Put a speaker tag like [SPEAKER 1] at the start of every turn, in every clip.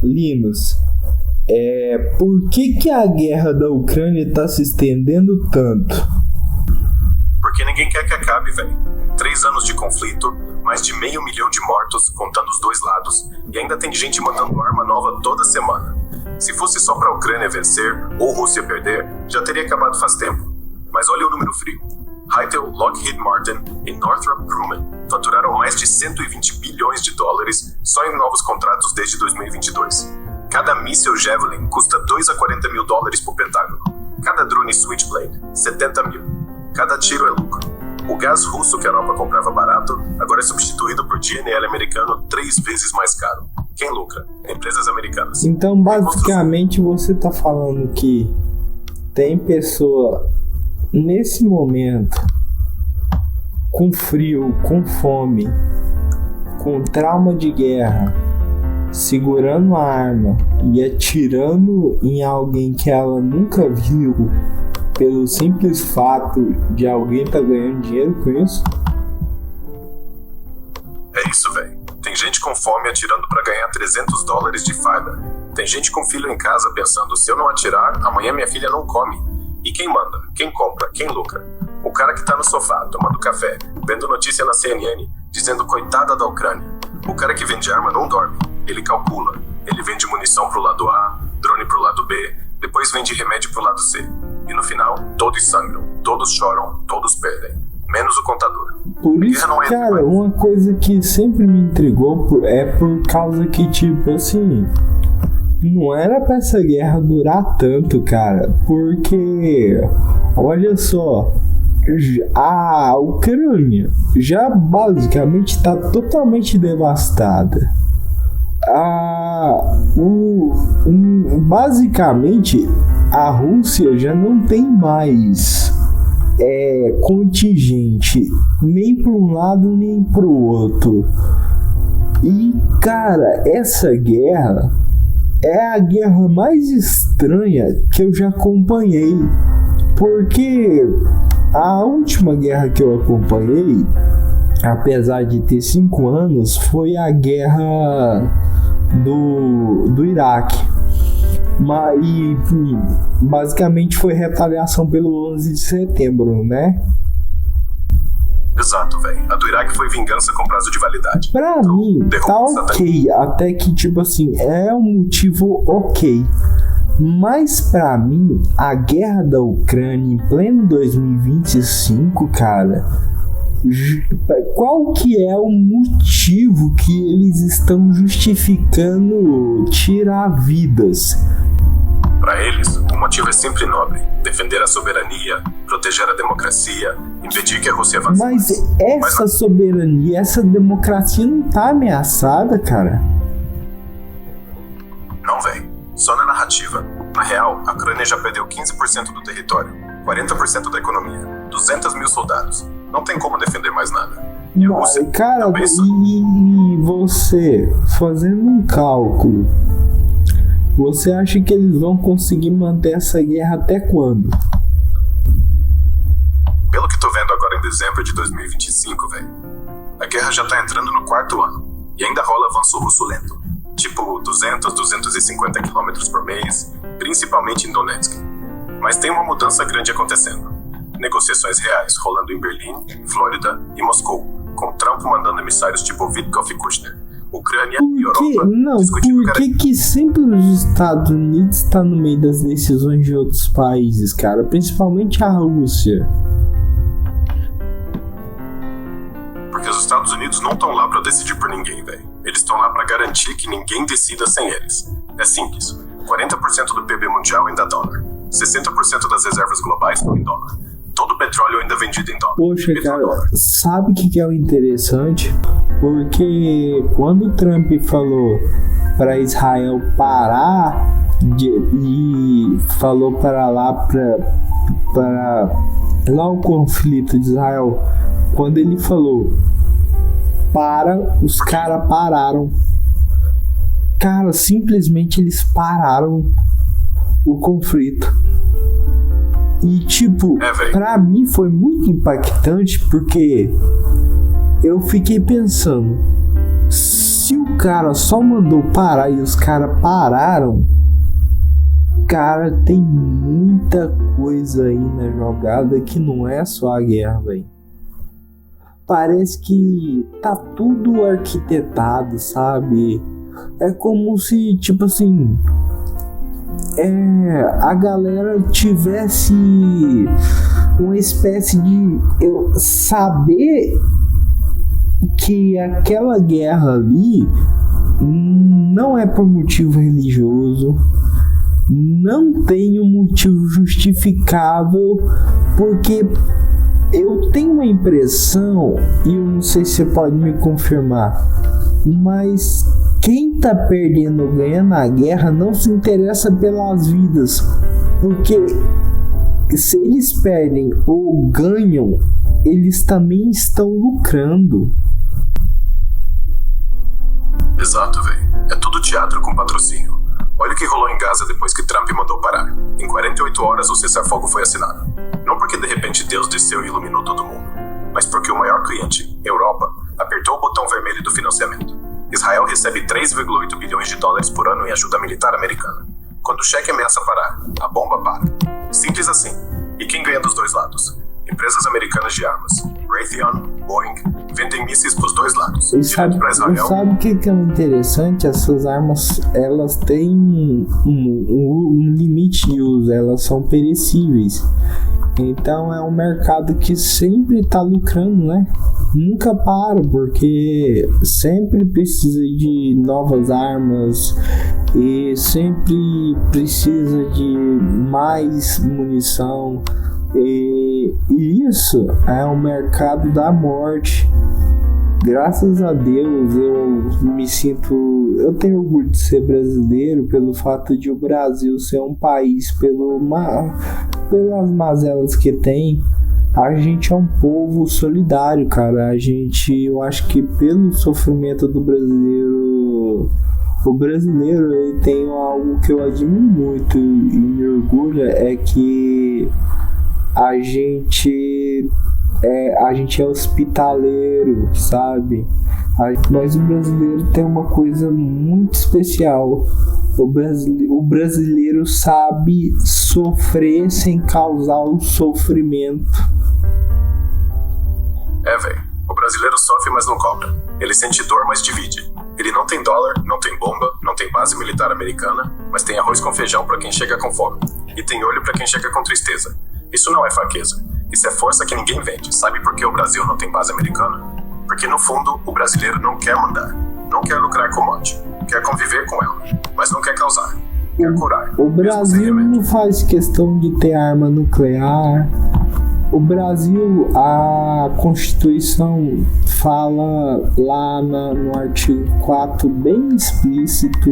[SPEAKER 1] Linus, por que a guerra da Ucrânia está se estendendo tanto?
[SPEAKER 2] Porque ninguém quer que acabe, velho. 3 anos de conflito, mais de 500 mil de mortos, contando os dois lados, e ainda tem gente mandando arma nova toda semana. Se fosse só pra Ucrânia vencer ou Rússia perder, já teria acabado faz tempo. Mas olha o número frio. Heitel, Lockheed Martin e Northrop Grumman faturaram mais de 120 bilhões de dólares só em novos contratos desde 2022. Cada míssil Javelin custa 2 a 40 mil dólares por Pentágono. Cada drone Switchblade, 70 mil. Cada tiro é lucro. O gás russo que a Europa comprava barato agora é substituído por GNL americano 3 vezes mais caro. Quem lucra? Empresas americanas.
[SPEAKER 1] Então, basicamente, você está falando que tem pessoa nesse momento com frio, com fome, com trauma de guerra, segurando a arma e atirando em alguém que ela nunca viu, pelo simples fato de alguém tá ganhando dinheiro com isso?
[SPEAKER 2] É isso, velho. Tem gente com fome atirando pra ganhar 300 dólares de farda. Tem gente com filho em casa pensando, se eu não atirar, amanhã minha filha não come. E quem manda? Quem compra? Quem lucra? O cara que tá no sofá, tomando café, vendo notícia na CNN, dizendo coitada da Ucrânia. O cara que vende arma não dorme. Ele calcula. Ele vende munição pro lado A, drone pro lado B, depois vende remédio pro lado C. E no final, todos sangram, todos choram, todos perdem. Menos o contador.
[SPEAKER 1] Por isso, cara, uma coisa que sempre me intrigou é por causa que, tipo assim, não era pra essa guerra durar tanto, cara. Porque, olha só, a Ucrânia já basicamente tá totalmente devastada. Basicamente, a Rússia já não tem mais contingente nem para um lado nem para o outro. E, cara, essa guerra é a guerra mais estranha que eu já acompanhei, porque a última guerra que eu acompanhei, apesar de ter 5 anos, foi a guerra do Iraque. E basicamente foi retaliação pelo 11 de setembro, né?
[SPEAKER 2] Exato, velho. A do Iraque foi vingança com prazo de validade.
[SPEAKER 1] Pra mim, tá ok. Até que, tipo assim, é um motivo ok. Mas pra mim, a guerra da Ucrânia em pleno 2025, cara, qual que é o motivo que eles estão justificando tirar vidas?
[SPEAKER 2] Para eles, o motivo é sempre nobre: defender a soberania, proteger a democracia, impedir que a Rússia avance.
[SPEAKER 1] Mas essa soberania, essa democracia não tá ameaçada, cara?
[SPEAKER 2] Não, velho. Só na narrativa. Na real, a Ucrânia já perdeu 15% do território, 40% da economia, 200 mil soldados. Não tem como defender mais nada. E a Rússia,
[SPEAKER 1] cara, e você, fazendo um cálculo, você acha que eles vão conseguir manter essa guerra até quando?
[SPEAKER 2] Pelo que tô vendo agora em dezembro de 2025, velho, a guerra já tá entrando no 4º ano. E ainda rola avanço russo lento. Tipo 200, 250 km por mês, principalmente em Donetsk. Mas tem uma mudança grande acontecendo. Negociações reais rolando em Berlim, Flórida e Moscou, com Trump mandando emissários tipo Witkoff e Kushner. Ucrânia e Europa discutindo...
[SPEAKER 1] Por que sempre os Estados Unidos tá no meio das decisões de outros países, cara? Principalmente a Rússia.
[SPEAKER 2] Porque os Estados Unidos não estão lá pra decidir por ninguém, velho. Eles estão lá pra garantir que ninguém decida sem eles. É simples. 40% do PIB mundial ainda é dólar. 60% das reservas globais estão em dólar. Todo o petróleo ainda vendido em dólar.
[SPEAKER 1] Poxa, cara, sabe o que é o interessante? Porque quando o Trump falou para Israel parar e falou para lá o conflito de Israel, quando ele falou os caras pararam. Cara, simplesmente eles pararam o conflito. E tipo, pra mim foi muito impactante, porque eu fiquei pensando, se o cara só mandou parar e os caras pararam, cara, tem muita coisa aí na jogada que não é só a guerra, velho. Parece que tá tudo arquitetado, sabe? É como se, tipo assim, a galera tivesse uma espécie de saber que aquela guerra ali não é por motivo religioso, não tem um motivo justificável, porque eu tenho uma impressão, e eu não sei se você pode me confirmar, mas quem tá perdendo ou ganhando a guerra não se interessa pelas vidas, porque se eles perdem ou ganham, eles também estão lucrando.
[SPEAKER 2] Exato, velho. É tudo teatro com patrocínio. Olha o que rolou em Gaza depois que Trump mandou parar. Em 48 horas o cessar-fogo foi assinado. Não porque de repente Deus desceu e iluminou todo mundo, mas porque o maior cliente, Europa, apertou o botão vermelho do financiamento. Israel recebe 3,8 bilhões de dólares por ano em ajuda militar americana. Quando o cheque ameaça parar, a bomba para. Simples assim. E quem ganha dos dois lados? Empresas americanas de armas, Raytheon, Boeing, vendem mísseis pros dois lados.
[SPEAKER 1] E sabe o que é interessante? Essas armas, elas têm um limite de uso, elas são perecíveis. Então é um mercado que sempre tá lucrando, né? Nunca para, porque sempre precisa de novas armas e sempre precisa de mais munição. E isso é um mercado da morte. Graças a Deus eu tenho orgulho de ser brasileiro pelo fato de o Brasil ser um país, pelas mazelas que tem. A gente é um povo solidário, cara. Eu acho que pelo sofrimento do brasileiro, o brasileiro ele tem algo que eu admiro muito e me orgulho, é que a gente é hospitaleiro, sabe? Mas o brasileiro tem uma coisa muito especial. O brasileiro sabe sofrer sem causar o sofrimento.
[SPEAKER 2] Velho. O brasileiro sofre, mas não cobra. Ele sente dor, mas divide. Ele não tem dólar, não tem bomba, não tem base militar americana, mas tem arroz com feijão pra quem chega com fome. E tem olho pra quem chega com tristeza. Isso não é fraqueza. Isso é força que ninguém vende. Sabe por que o Brasil não tem base americana? Porque no fundo, o brasileiro não quer mandar. Não quer lucrar com morte. Quer conviver com ela. Mas não quer causar. Quer curar.
[SPEAKER 1] O Brasil não faz questão de ter arma nuclear. O Brasil, a Constituição fala lá no artigo 4 bem explícito,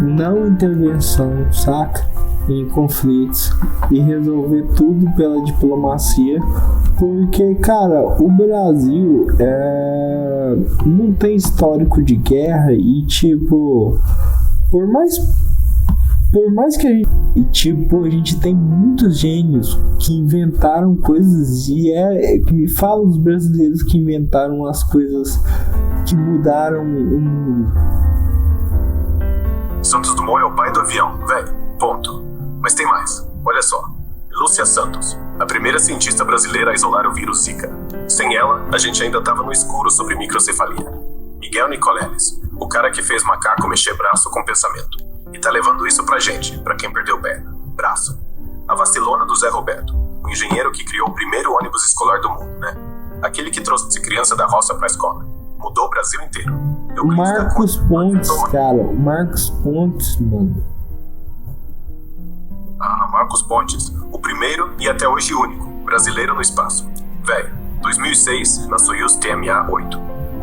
[SPEAKER 1] não intervenção, saca? Em conflitos e resolver tudo pela diplomacia, porque, cara, o Brasil não tem histórico de guerra e, tipo, por mais que a gente tem muitos gênios que inventaram coisas e me fala os brasileiros que inventaram as coisas que mudaram o mundo.
[SPEAKER 2] Santos Dumont é o pai do avião, velho, ponto. Mas tem mais, olha só. Lúcia Santos, a primeira cientista brasileira a isolar o vírus Zika. Sem ela, a gente ainda estava no escuro sobre microcefalia. Miguel Nicoleles, o cara que fez macaco mexer braço com pensamento. E tá levando isso pra gente, pra quem perdeu perna, braço. A vacilona do Zé Roberto, o engenheiro que criou o primeiro ônibus escolar do mundo, né? Aquele que trouxe criança da roça pra escola. Mudou o Brasil inteiro.
[SPEAKER 1] Marcos Pontes, cara. Marcos Pontes, mano.
[SPEAKER 2] Marcos Pontes, o primeiro e até hoje único brasileiro no espaço. Velho, 2006, na Soyuz TMA-8.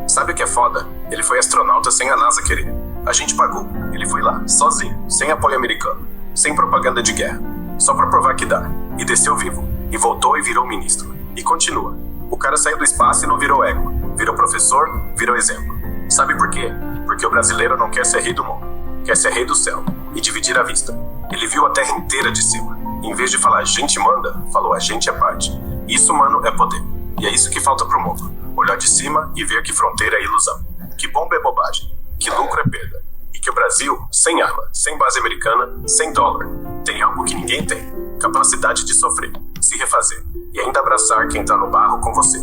[SPEAKER 2] Sabe o que é foda? Ele foi astronauta sem a NASA querer. A gente pagou. Ele foi lá, sozinho, sem apoio americano, sem propaganda de guerra, só pra provar que dá. E desceu vivo. E voltou e virou ministro. E continua. O cara saiu do espaço e não virou ego. Virou professor, virou exemplo. Sabe por quê? Porque o brasileiro não quer ser rei do mundo. Quer ser rei do céu. E dividir a vista. Ele viu a terra inteira de cima. Em vez de falar a gente manda, falou a gente é parte. Isso, mano, é poder. E é isso que falta pro mundo. Olhar de cima e ver que fronteira é ilusão. Que bomba é bobagem. que lucro é perda. E que o Brasil, sem arma, sem base americana, sem dólar, tem algo que ninguém tem: capacidade de sofrer, se refazer e ainda abraçar quem tá no barro com você.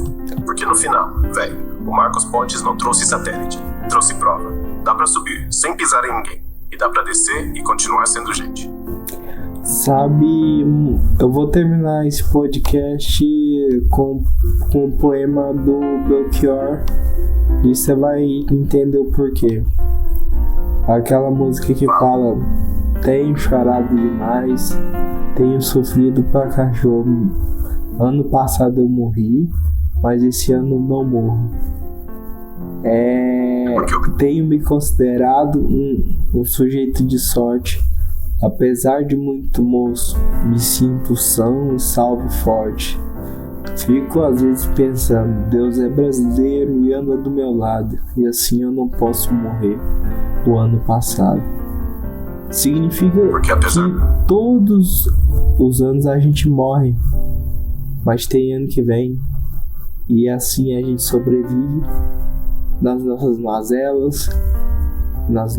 [SPEAKER 2] Porque no final, velho, o Marcos Pontes não trouxe satélite, trouxe prova. Dá pra subir sem pisar em ninguém, e dá pra descer e continuar sendo gente.
[SPEAKER 1] Sabe, eu vou terminar esse podcast com um poema do Belchior e você vai entender o porquê. Aquela música que fala: tenho chorado demais, tenho sofrido pra cachorro. Ano passado eu morri, mas esse ano não morro. Tenho me considerado um sujeito de sorte. Apesar de muito moço, me sinto são e salvo forte. Fico às vezes pensando: Deus é brasileiro e anda do meu lado, e assim eu não posso morrer o ano passado. Significa que todos os anos a gente morre, mas tem ano que vem, e assim a gente sobrevive nas nossas mazelas, nos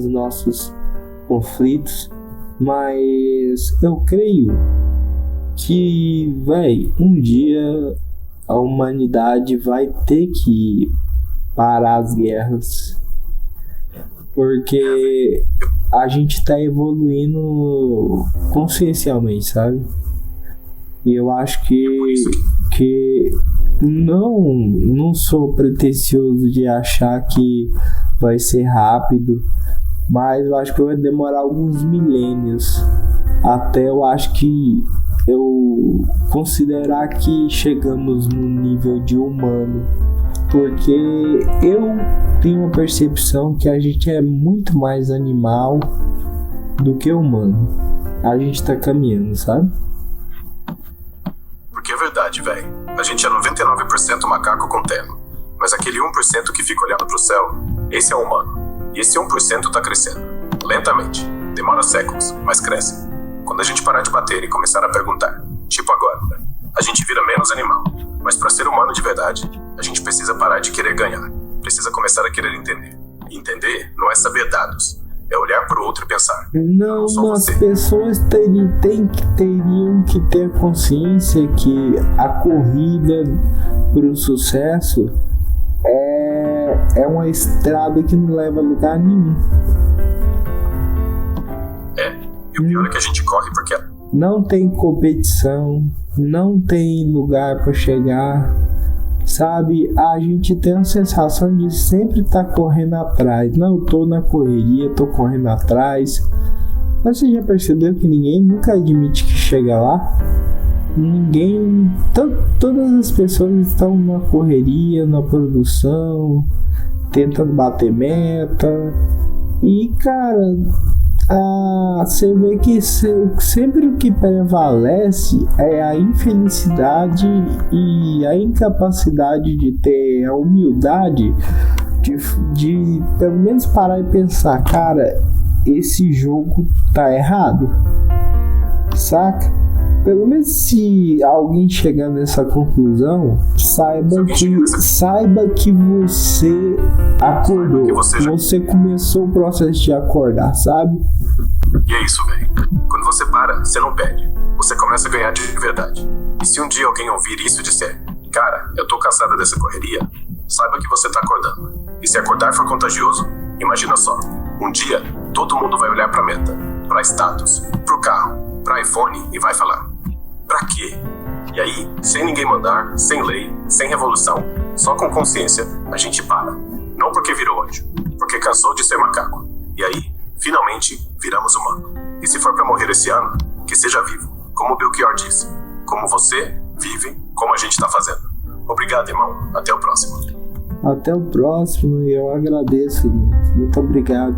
[SPEAKER 1] nossos conflitos. Mas eu creio que, um dia a humanidade vai ter que parar as guerras, porque a gente tá evoluindo consciencialmente, sabe? E eu acho que não sou pretensioso de achar que vai ser rápido, mas eu acho que vai demorar alguns milênios até eu considerar que chegamos no nível de humano, porque eu tenho uma percepção que a gente é muito mais animal do que humano. A gente tá caminhando, sabe?
[SPEAKER 2] Porque é verdade, velho. A gente é 99% macaco com terno. Mas aquele 1% que fica olhando pro céu, esse é humano. E esse 1% tá crescendo. Lentamente. Demora séculos, mas cresce. Quando a gente parar de bater e começar a perguntar, tipo agora, a gente vira menos animal. Mas pra ser humano de verdade, a gente precisa parar de querer ganhar. Precisa começar a querer entender. E entender não é saber dados. É olhar pro outro e pensar:
[SPEAKER 1] não, as pessoas teriam que ter consciência que a corrida pro sucesso é uma estrada que não leva a lugar nenhum.
[SPEAKER 2] E o pior é que a gente corre porque
[SPEAKER 1] não tem competição, não tem lugar pra chegar, sabe? A gente tem a sensação de sempre estar correndo atrás. Não, eu tô na correria, tô correndo atrás. Mas você já percebeu que ninguém nunca admite que chega lá? Ninguém, todas as pessoas estão na correria, na produção, tentando bater meta. E cara, você vê que sempre o que prevalece é a infelicidade e a incapacidade de ter a humildade de pelo menos parar e pensar: cara, esse jogo tá errado, saca? Pelo menos se alguém chegar nessa conclusão, saiba que você acordou, você começou o processo de acordar, sabe?
[SPEAKER 2] E é isso, velho. Quando você para, você não perde. Você começa a ganhar de verdade. E se um dia alguém ouvir isso e disser: cara, eu tô cansada dessa correria, saiba que você tá acordando. E se acordar for contagioso, imagina só. Um dia, todo mundo vai olhar pra meta, pra status, pro carro, pra iPhone e vai falar: pra quê? E aí, sem ninguém mandar, sem lei, sem revolução, só com consciência, a gente para. Não porque virou anjo, porque cansou de ser macaco. E aí, finalmente, viramos humano. E se for pra morrer esse ano, que seja vivo, como o Belchior disse. Como você vive, como a gente tá fazendo. Obrigado, irmão. Até o próximo.
[SPEAKER 1] Até o próximo, e eu agradeço. Muito obrigado.